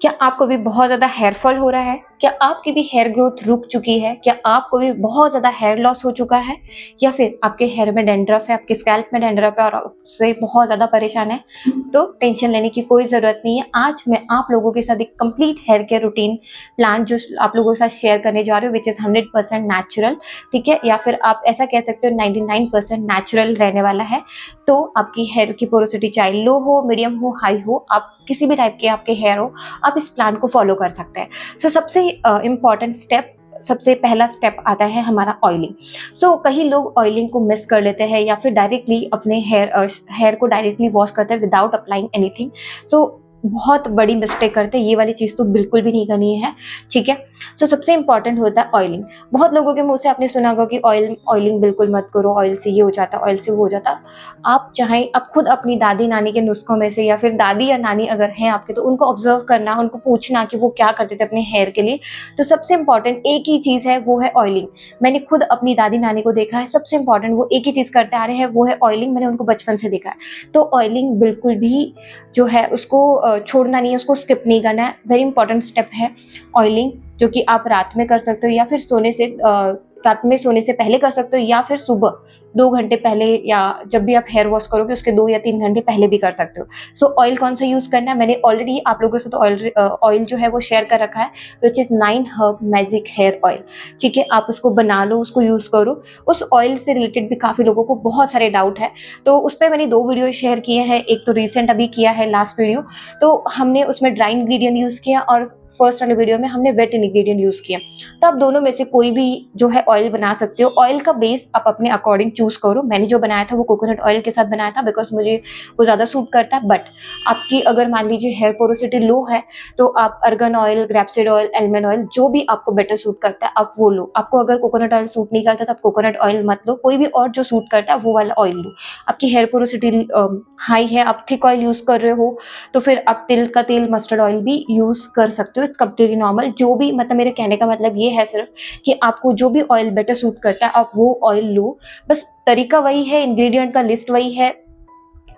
क्या आपको भी बहुत ज़्यादा हेयर फॉल हो रहा है? क्या आपकी भी हेयर ग्रोथ रुक चुकी है? क्या आपको भी बहुत ज़्यादा हेयर लॉस हो चुका है? या फिर आपके हेयर में डैंड्रफ है, आपके स्कैल्प में डैंड्रफ है और आप उससे बहुत ज़्यादा परेशान हैं? तो टेंशन लेने की कोई ज़रूरत नहीं है। आज मैं आप लोगों के साथ एक complete hair care routine plan जो आप लोगों के साथ शेयर करने जा रही हूँ, व्हिच इज़ 100% नेचुरल, ठीक है? या फिर आप ऐसा कह सकते हो 99% नेचुरल रहने वाला है। तो आपकी हेयर की पोरोसिटी चाहे लो हो, मीडियम हो, हाई हो, आप किसी भी टाइप के आपके हेयर हो, आप इस प्लान को फॉलो कर सकते हैं। सबसे इम्पॉर्टेंट स्टेप, सबसे पहला स्टेप आता है हमारा ऑयलिंग। कई लोग ऑयलिंग को मिस कर लेते हैं या फिर डायरेक्टली अपने हेयर को डायरेक्टली वॉश करते हैं विदाउट अप्लाइंग एनीथिंग। बहुत बड़ी मिस्टेक करते हैं, ये वाली चीज़ तो बिल्कुल भी नहीं करनी है, ठीक है? सबसे इंपॉर्टेंट होता है ऑयलिंग। बहुत लोगों के मुंह से आपने सुना होगा कि ऑयलिंग बिल्कुल मत करो, ऑयल से ये हो जाता, ऑयल से वो हो जाता। आप चाहें, आप खुद अपनी दादी नानी के नुस्खों में से या फिर दादी या नानी अगर हैं आपके, तो उनको ऑब्जर्व करना, उनको पूछना कि वो क्या करते थे अपने हेयर के लिए। तो सबसे इंपॉर्टेंट एक ही चीज़ है, वो है ऑयलिंग। मैंने खुद अपनी दादी नानी को देखा है, सबसे इंपॉर्टेंट वो एक ही चीज़ करते आ रहे हैं, वो है ऑयलिंग। मैंने उनको बचपन से देखा है। तो ऑयलिंग बिल्कुल भी जो है उसको छोड़ना नहीं है, उसको स्किप नहीं करना है। वेरी इंपॉर्टेंट स्टेप है ऑयलिंग, जो कि आप रात में कर सकते हो या फिर रात में सोने से पहले कर सकते हो, या फिर सुबह 2 घंटे पहले, या जब भी आप हेयर वॉश करोगे उसके 2 या 3 घंटे पहले भी कर सकते हो। ऑयल कौन सा यूज़ करना है, मैंने ऑलरेडी आप लोगों से तो ऑयल जो है वो शेयर कर रखा है, which is 9 herb magic hair oil, ठीक है? आप उसको बना लो, उसको यूज़ करो। उस ऑयल से रिलेटेड भी काफ़ी लोगों को बहुत सारे डाउट है, तो उस पर मैंने 2 वीडियो शेयर किए हैं। एक तो रिसेंट अभी किया है, लास्ट वीडियो, तो हमने उसमें ड्राई इंग्रेडिएंट यूज़ किया और फर्स्ट वाले वीडियो में हमने वेट इंग्रेडिएंट यूज़ किया। तो आप दोनों में से कोई भी जो है ऑयल बना सकते हो। ऑयल का बेस आप अपने अकॉर्डिंग चूज़ करो। मैंने जो बनाया था वो कोकोनट ऑयल के साथ बनाया था, बिकॉज मुझे वो ज़्यादा सूट करता है। बट आपकी अगर मान लीजिए हेयर पोरोसिटी लो है, तो आप organ oil, grapeseed oil, almond oil, जो भी आपको बेटर सूट करता है आप वो लो। आपको अगर कोकोनट ऑयल सूट नहीं करता तो आप कोकोनट ऑयल मत लो, कोई भी और जो सूट करता है वो वाला ऑयल लो। आपकी हेयर पोरोसिटी हाई है, आप थिक ऑयल यूज़ कर रहे हो, तो फिर आप तिल का तेल, मस्टर्ड ऑयल भी यूज़ कर सकते हो। It's completely normal. जो भी, मतलब मेरे कहने का मतलब ये है सिर्फ कि आपको जो भी ऑयल बेटर सूट करता है आप वो ऑयल लो। बस तरीका वही है, इंग्रेडिएंट का लिस्ट वही है,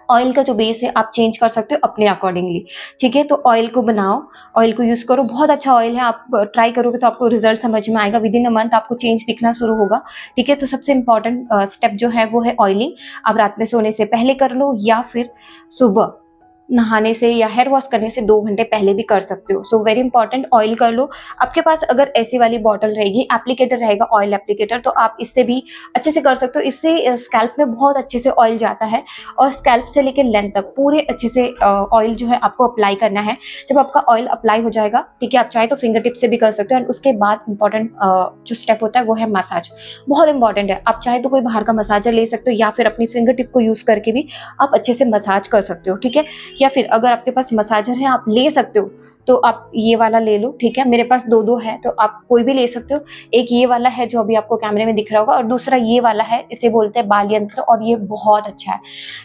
ऑयल का जो बेस है आप चेंज कर सकते हो अपने अकॉर्डिंगली, ठीक है? तो ऑयल को बनाओ, ऑयल को यूज़ करो। बहुत अच्छा ऑयल है, आप ट्राई करोगे तो आपको रिजल्ट समझ में आएगा। विदिन अ मंथ आपको चेंज दिखना शुरू होगा, ठीक है? तो सबसे इंपॉर्टेंट स्टेप जो है वो है ऑयलिंग। आप रात में सोने से पहले कर लो या फिर सुबह नहाने से या हेयर वॉश करने से 2 घंटे पहले भी कर सकते हो। वेरी इंपॉर्टेंट, ऑयल कर लो। आपके पास अगर ऐसी वाली बॉटल रहेगी, एप्लीकेटर रहेगा, ऑयल एप्लीकेटर, तो आप इससे भी अच्छे से कर सकते हो। इससे स्कैल्प में बहुत अच्छे से ऑयल जाता है और स्कैल्प से लेकर लेंथ तक पूरे अच्छे से ऑयल जो है आपको अप्लाई करना है। जब आपका ऑयल अप्लाई हो जाएगा, ठीक है, आप चाहे तो फिंगर टिप से भी कर सकते हो। एंड उसके बाद इंपॉर्टेंट जो स्टेप होता है वो है मसाज। बहुत इंपॉर्टेंट है। आप चाहे तो कोई बाहर का मसाजर ले सकते हो या फिर अपनी फिंगर टिप को यूज़ करके भी आप अच्छे से मसाज कर सकते हो, ठीक है? या फिर अगर आपके पास मसाजर है आप ले सकते हो, तो आप ये वाला ले लो, ठीक है? मेरे पास 2 है, तो आप कोई भी ले सकते हो। एक ये वाला है जो अभी आपको कैमरे में दिख रहा होगा, और दूसरा ये वाला है, इसे बोलते हैं बाल यंत्र, और ये बहुत अच्छा है।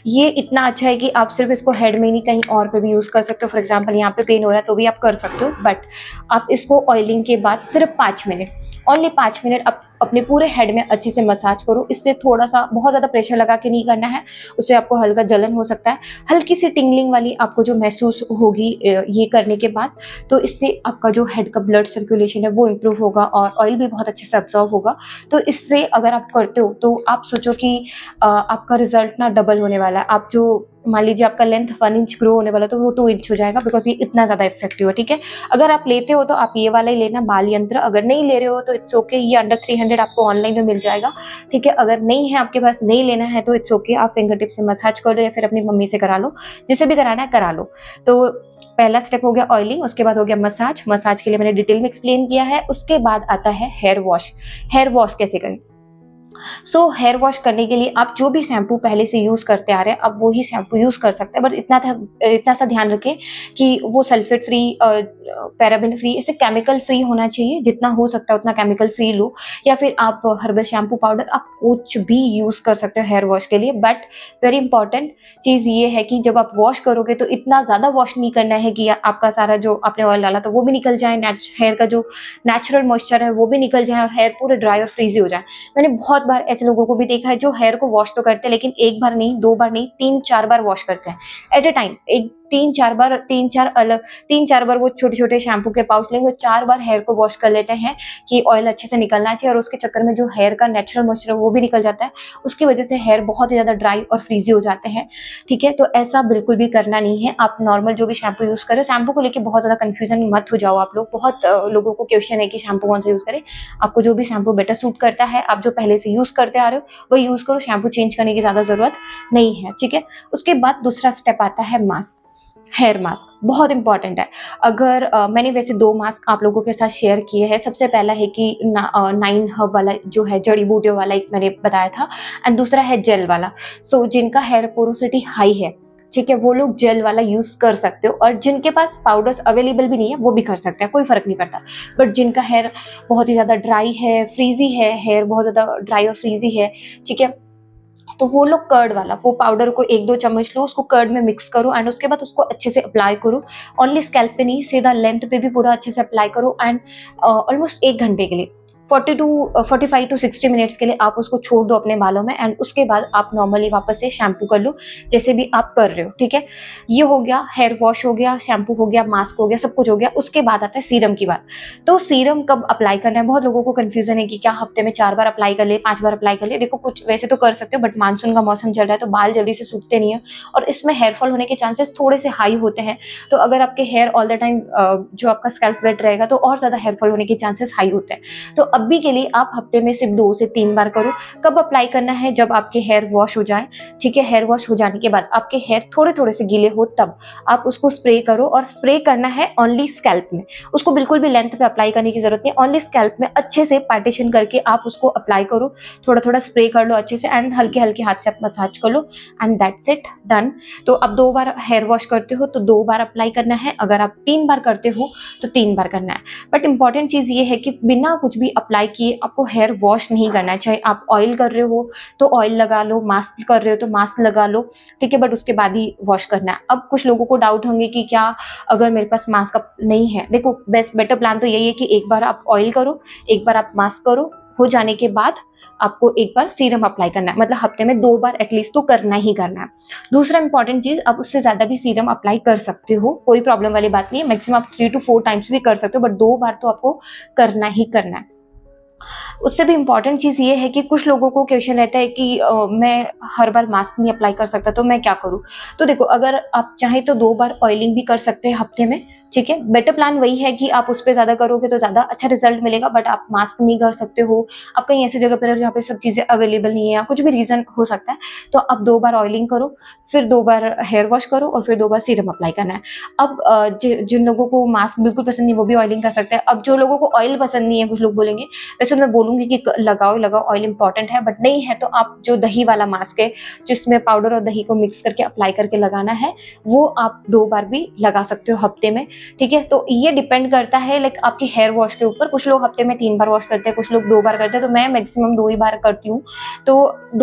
ये इतना अच्छा है कि आप सिर्फ इसको हेड में नहीं, कहीं और पे भी यूज़ कर सकते हो। फॉर एग्जाम्पल यहाँ पे पेन हो रहा है तो भी आप कर सकते हो, बट आप इसको ऑयलिंग के बाद सिर्फ 5 मिनट, ओनली 5 मिनट आप अपने पूरे हेड में अच्छे से मसाज करो। इससे थोड़ा सा, बहुत ज़्यादा प्रेशर लगा के नहीं करना है, उससे आपको हल्का जलन हो सकता है। हल्की सी टिंगलिंग वाली आपको जो महसूस होगी ये करने के बाद, तो इससे आपका जो हेड का ब्लड सर्कुलेशन है वो इम्प्रूव होगा और ऑयल भी बहुत अच्छे से अब्सॉर्ब होगा। तो इससे अगर आप करते हो तो आप सोचो कि आपका रिजल्ट ना डबल होने वाला है। आप जो मान लीजिए आपका लेंथ 1 इंच ग्रो होने वाला तो वो 2 इंच हो जाएगा, बिकॉज ये इतना ज़्यादा इफेक्टिव है, ठीक है? अगर आप लेते हो तो आप ये वाला ही लेना, बाल यंत्र। अगर नहीं ले रहे हो तो इट्स ओके, ये अंडर 300 आपको ऑनलाइन में मिल जाएगा, ठीक है? अगर नहीं है आपके पास, नहीं लेना है, तो इट्स ओके, आप फिंगर टिप से मसाज कर लो या फिर अपनी मम्मी से करा लो, जिसे भी कराना है करा लो। तो पहला स्टेप हो गया ऑयलिंग, उसके बाद हो गया मसाज। मसाज के लिए मैंने डिटेल में एक्सप्लेन किया है। उसके बाद आता है हेयर वॉश। हेयर वॉश कैसे करें? हेयर वॉश करने के लिए आप जो भी शैम्पू पहले से यूज़ करते आ रहे हैं, आप वही शैम्पू यूज़ कर सकते हैं। बट इतना सा ध्यान रखें कि वो सल्फेट फ्री, पैराबेन फ्री, ऐसे केमिकल फ्री होना चाहिए। जितना हो सकता है उतना केमिकल फ्री लो, या फिर आप हर्बल शैम्पू पाउडर, आप कुछ भी यूज़ कर सकते हो हेयर वॉश के लिए। बट वेरी इंपॉर्टेंट चीज़ ये है कि जब आप वॉश करोगे तो इतना ज़्यादा वॉश नहीं करना है कि आपका सारा जो आपने ऑयल डाला था वो भी निकल जाए, हेयर का जो नेचुरल मॉइस्चर है वो भी निकल जाए और हेयर पूरे ड्राई और फ्रीजी हो जाए। मैंने बहुत बार ऐसे लोगों को भी देखा है जो हेयर को वॉश तो करते हैं, लेकिन 1 बार नहीं, 2 बार नहीं, 3-4 बार वॉश करते हैं एट ए टाइम। तीन चार बार वो छोटे छोटे शैम्पू के पाउच लेंगे, 4 बार हेयर को वॉश कर लेते हैं कि ऑयल अच्छे से निकलना चाहिए, और उसके चक्कर में जो हेयर का नेचुरल मॉइस्चर वो भी निकल जाता है, उसकी वजह से हेयर बहुत ही ज़्यादा ड्राई और फ्रीजी हो जाते हैं। ठीक है, तो ऐसा बिल्कुल भी करना नहीं है। आप नॉर्मल जो भी शैम्पू यूज़ करें, शैम्पू को लेकर बहुत ज़्यादा कन्फ्यूजन मत हो जाओ आप लोग। बहुत लोगों को क्वेश्चन है कि शैम्पू कौन सा यूज़ करें। आपको जो भी शैम्पू बेटर सूट करता है, आप जो पहले से यूज़ करते आ रहे हो वही यूज़ करो, शैम्पू चेंज करने की ज़्यादा ज़रूरत नहीं है। ठीक है, उसके बाद दूसरा स्टेप आता है मास्क, हेयर मास्क बहुत इंपॉर्टेंट है। अगर मैंने वैसे 2 मास्क आप लोगों के साथ शेयर किए हैं। सबसे पहला है कि 9 हर्ब वाला जो है जड़ी बूटियों वाला, एक मैंने बताया था, एंड दूसरा है जेल वाला। सो जिनका हेयर पोरोसिटी हाई है, ठीक है, वो लोग जेल वाला यूज कर सकते हो, और जिनके पास पाउडर्स अवेलेबल भी नहीं है वो भी कर सकते हैं, कोई फर्क नहीं पड़ता। बट जिनका हेयर बहुत ही ज़्यादा ड्राई है, फ्रीजी है, हेयर बहुत ज़्यादा ड्राई और फ्रीजी है, ठीक है, तो वो लोग कर्ड वाला, वो पाउडर को 1-2 चम्मच लो, उसको कर्ड में मिक्स करो, एंड उसके बाद उसको अच्छे से अप्लाई करो। ओनली स्कैल्प पे नहीं, सीधा लेंथ पे भी पूरा अच्छे से अप्लाई करो, एंड ऑलमोस्ट 1 घंटे के लिए 45 टू 60 मिनट्स के लिए आप उसको छोड़ दो अपने बालों में, एंड उसके बाद आप नॉर्मली वापस से शैम्पू कर लो, जैसे भी आप कर रहे हो। ठीक है, ये हो गया, हेयर वॉश हो गया, शैम्पू हो गया, मास्क हो गया, सब कुछ हो गया। उसके बाद आता है सीरम की बात। तो सीरम कब अप्लाई करना है, बहुत लोगों को कंफ्यूजन है कि क्या हफ्ते में 4 बार अप्लाई कर ले, 5 बार अप्लाई कर ले। देखो, कुछ वैसे तो कर सकते हो, बट मानसून का मौसम चल रहा है तो बाल जल्दी से सूखते नहीं है, और इसमें हेयर फॉल होने के चांसेस थोड़े से हाई होते हैं। तो अगर आपके हेयर ऑल द टाइम जो आपका स्कैल्प वेट रहेगा तो और ज़्यादा हेयर फॉल होने के चांसेस हाई होते हैं। तो अभी के लिए आप हफ्ते में सिर्फ 2 से 3 बार करो। कब अप्लाई करना है, जब आपके हेयर वॉश हो जाए। ठीक है, हेयर वॉश हो जाने के बाद आपके हेयर थोड़े थोड़े से गीले हो तब आप उसको स्प्रे करो, और स्प्रे करना है ओनली स्कैल्प में। उसको बिल्कुल भी लेंथ पे अप्लाई करने की जरूरत नहीं, ओनली स्कैल्प में अच्छे से पार्टीशन करके आप उसको अप्लाई करो, थोड़ा थोड़ा स्प्रे कर लो अच्छे से, एंड हल्के हल्के हाथ से आप मसाज कर लो, एंड दैट्स इट, डन। तो अब 2 बार हेयर वॉश करते हो तो 2 बार अप्लाई करना है, अगर आप 3 बार करते हो तो 3 बार करना है। बट इंपॉर्टेंट चीज़ ये है कि बिना कुछ भी अप्लाई किए आपको हेयर वॉश नहीं करना है। चाहे आप ऑयल कर रहे हो तो ऑयल लगा लो, मास्क कर रहे हो तो मास्क लगा लो, ठीक है, बट उसके बाद ही वॉश करना है। अब कुछ लोगों को डाउट होंगे कि क्या अगर मेरे पास मास्क अप नहीं है। देखो, बेटर प्लान तो यही है कि एक बार आप ऑयल करो, एक बार आप मास्क करो, हो जाने के बाद आपको एक बार सीरम अप्लाई करना है। मतलब हफ्ते में 2 बार एटलीस्ट तो करना ही करना है। दूसरा इंपॉर्टेंट चीज, आप उससे ज्यादा भी सीरम अप्लाई कर सकते हो, कोई प्रॉब्लम वाली बात नहीं है। मैक्सिमम आप 3 to 4 टाइम्स भी कर सकते हो, बट 2 बार तो आपको करना ही करना है। उससे भी इम्पॉर्टेंट चीज़ ये है कि कुछ लोगों को क्वेश्चन रहता है कि मैं हर बार मास्क नहीं अप्लाई कर सकता तो मैं क्या करूँ। तो देखो, अगर आप चाहें तो 2 बार ऑयलिंग भी कर सकते हैं हफ्ते में, ठीक है। बेटर प्लान वही है कि आप उस पर ज़्यादा करोगे तो ज़्यादा अच्छा रिजल्ट मिलेगा, बट आप मास्क नहीं कर सकते हो, आप कहीं ऐसी जगह पर जहाँ पे सब चीज़ें अवेलेबल नहीं है, या कुछ भी रीज़न हो सकता है, तो आप 2 बार ऑयलिंग करो, फिर 2 बार हेयर वॉश करो, और फिर 2 बार सीरम अप्लाई करना है। अब जिन लोगों को मास्क बिल्कुल पसंद नहीं वो भी ऑयलिंग कर सकते हैं। अब जो लोगों को ऑयल पसंद नहीं है, कुछ लोग बोलेंगे, वैसे मैं बोलूँगी कि लगाओ, ऑयल इंपॉर्टेंट है, बट नहीं है तो आप जो दही वाला मास्क है जिसमें पाउडर और दही को मिक्स करके अप्लाई करके लगाना है, वो आप 2 बार भी लगा सकते हो हफ्ते में, ठीक है। तो ये डिपेंड करता है लाइक आपकी हेयर वॉश के ऊपर। कुछ लोग हफ्ते में 3 बार वॉश करते हैं, कुछ लोग 2 बार करते हैं, तो मैं मैक्सिमम 2 ही बार करती हूँ। तो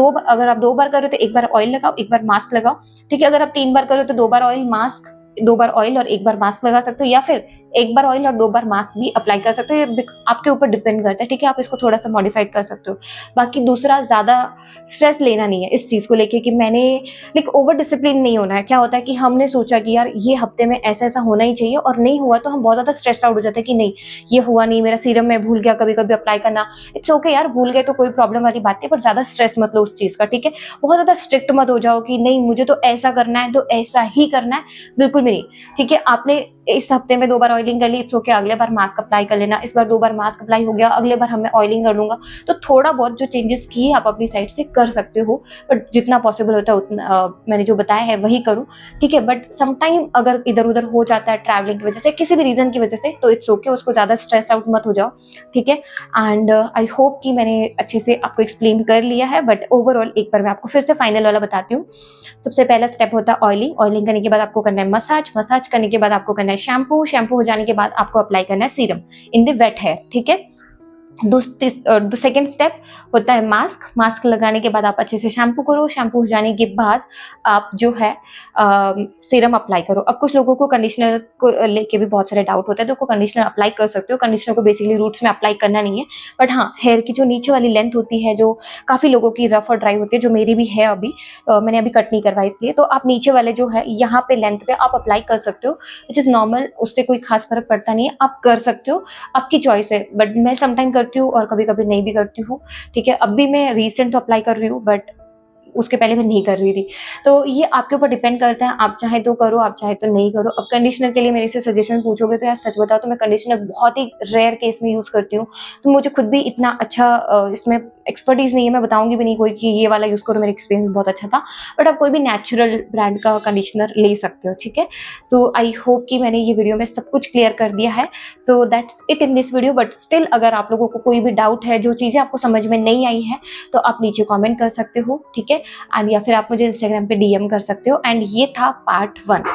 अगर आप 2 बार करो तो 1 बार ऑयल लगाओ, 1 बार मास्क लगाओ, ठीक है। अगर आप 3 बार करो तो 2 बार ऑयल, मास्क, 2 बार ऑयल और 1 बार मास्क लगा सकते हो, या फिर 1 बार ऑयल और 2 बार मास्क भी अप्लाई कर सकते हो। ये आपके ऊपर डिपेंड करता है, ठीक है। आप इसको थोड़ा सा मॉडिफाइड कर सकते हो। बाकी दूसरा, ज़्यादा स्ट्रेस लेना नहीं है इस चीज़ को लेके कि मैंने लाइक ओवर डिसिप्लिन नहीं होना है। क्या होता है कि हमने सोचा कि यार ये हफ्ते में ऐसा ऐसा होना ही चाहिए, और नहीं हुआ तो हम बहुत ज़्यादा स्ट्रेस्ड आउट हो जाते हैं कि नहीं ये हुआ नहीं, मेरा सीरम मैं भूल गया कभी कभी अप्लाई करना। इट्स ओके यार, भूल गए तो कोई प्रॉब्लम वाली बात नहीं, पर ज़्यादा स्ट्रेस मत लो उस चीज़ का, ठीक है। बहुत ज़्यादा स्ट्रिक्ट मत हो जाओ कि नहीं मुझे तो ऐसा करना है तो ऐसा ही करना है, बिल्कुल भी नहीं, ठीक है। आपने इस हफ्ते में 2 बार ऑयलिंग कर ली, इट्स ओके, अगले बार मास्क अप्लाई कर लेना। इस बार 2 बार मास्क अप्लाई हो गया, अगले बार मैं ऑयलिंग कर लूंगा। तो थोड़ा बहुत जो चेंजेस किए आप अपनी साइड से कर सकते हो, बट जितना पॉसिबल होता है उतना मैंने जो बताया है वही करूँ, ठीक है। बट समटाइम अगर इधर उधर हो जाता है ट्रैवलिंग की वजह से, किसी भी रीजन की वजह से, तो इट्स ओके, उसको ज़्यादा स्ट्रेस आउट मत हो जाओ, ठीक है। एंड आई होप कि मैंने अच्छे से आपको एक्सप्लेन कर लिया है, बट ओवरऑल एक बार मैं आपको फिर से फाइनल वाला बताती हूँ। सबसे पहला स्टेप होता है ऑयलिंग करने के बाद आपको करना है मसाज करने के बाद आपको करना है शैम्पू हो जाने के बाद आपको अप्लाई करना है serum in the wet hair, ठीक है। सेकेंड स्टेप होता है मास्क। मास्क लगाने के बाद आप अच्छे से शैम्पू करो। शैम्पू हो जाने के बाद आप जो है सीरम अप्लाई करो। अब कुछ लोगों को कंडीशनर को लेके भी बहुत सारे डाउट होते हैं, तो कंडीशनर अप्लाई कर सकते हो। कंडीशनर को बेसिकली रूट्स में अप्लाई करना नहीं है, बट हाँ हेयर की जो नीचे वाली लेंथ होती है, जो काफ़ी लोगों की रफ और ड्राई होती है, जो मेरी भी है अभी, मैंने अभी कट नहीं करवाई इसलिए, तो आप नीचे वाले जो है यहाँ पे लेंथ पे आप अप्लाई कर सकते हो, विच इज़ नॉर्मल। उससे कोई खास फर्क पड़ता नहीं है, आप कर सकते हो, आपकी चॉइस है। बट मैं समटाइम करती हूँ और कभी कभी नहीं भी करती हूँ, ठीक है। अब भी मैं रिसेंट तो अप्लाई कर रही हूँ, बट उसके पहले मैं नहीं कर रही थी। तो ये आपके ऊपर डिपेंड करता है, आप चाहे तो करो, आप चाहे तो नहीं करो। अब कंडीशनर के लिए मेरे से सजेशन पूछोगे तो यार सच बताओ तो मैं कंडीशनर बहुत ही रेयर केस में यूज़ करती हूँ, तो मुझे खुद भी इतना अच्छा इसमें एक्सपर्टीज नहीं है, मैं बताऊंगी भी नहीं कोई कि ये वाला यूज़ करो, मेरा एक्सपीरियंस बहुत अच्छा था। बट आप कोई भी नेचुरल ब्रांड का कंडीशनर ले सकते हो, ठीक है। सो आई होप कि मैंने ये वीडियो में सब कुछ क्लियर कर दिया है। So that's it in this video. But still अगर आप लोगों को कोई भी डाउट है, जो चीज़ें आपको समझ में नहीं आई है, तो आप नीचे कॉमेंट कर सकते हो, ठीक है। एंड या फिर आप मुझे इंस्टाग्राम पे डीएम कर सकते हो। एंड ये था पार्ट 1,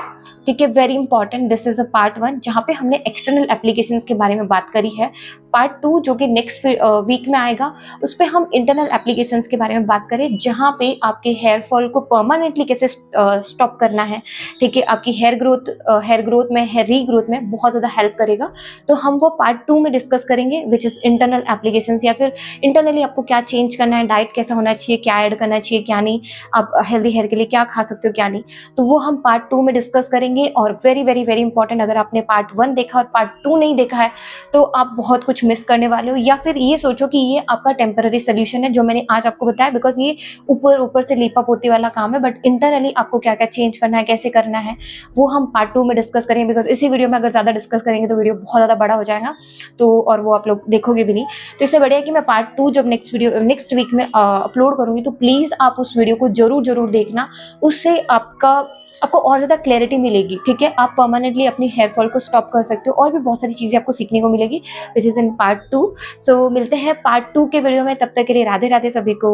ठीक है, very important. This is a part 1 जहाँ पे हमने एक्सटर्नल एप्लीकेशंस के बारे में बात करी है। पार्ट 2 जो कि नेक्स्ट वीक में आएगा, उस पर हम इंटरनल एप्लीकेशंस के बारे में बात करें, जहाँ पे आपके हेयर फॉल को परमानेंटली कैसे स्टॉप करना है, ठीक है। आपकी हेयर ग्रोथ में, हेयर रीग्रोथ में बहुत ज़्यादा हेल्प करेगा। तो हम वो पार्ट 2 में डिस्कस करेंगे, विच इज़ इंटरनल एप्लीकेशंस, या फिर इंटरनली आपको क्या चेंज करना है, डाइट कैसा होना चाहिए, क्या ऐड करना चाहिए, क्या नहीं, आप हेल्दी हेयर के लिए क्या खा सकते हो, क्या नहीं। तो वो हम पार्ट 2 में डिस्कस करेंगे। और वेरी वेरी वेरी इंपॉर्टेंट, अगर आपने पार्ट 1 देखा और पार्ट 2 नहीं देखा है, तो आप बहुत कुछ मिस करने वाले हो। या फिर ये सोचो कि ये आपका टेम्पररी सोल्यूशन है जो मैंने आज आपको बताया, बिकॉज ये ऊपर से लीपा पोती वाला काम है, बट इंटरनली आपको क्या क्या चेंज करना है, कैसे करना है, वो हम पार्ट 2 में डिस्कस करेंगे। बिकॉज इसी वीडियो में अगर ज़्यादा डिस्कस करेंगे तो वीडियो बहुत ज़्यादा बड़ा हो जाएगा, तो और वो आप लोग देखोगे भी नहीं। तो इससे बढ़िया कि मैं पार्ट 2 जब नेक्स्ट वीक में अपलोड करूँगी, तो प्लीज़ आप उस वीडियो को जरूर देखना। उससे आपको और ज़्यादा क्लैरिटी मिलेगी, ठीक है। आप परमानेंटली अपनी हेयर फॉल को स्टॉप कर सकते हो, और भी बहुत सारी चीज़ें आपको सीखने को मिलेगी, विच इज़ इन पार्ट 2। सो मिलते हैं पार्ट 2 के वीडियो में, तब तक के लिए राधे राधे सभी को।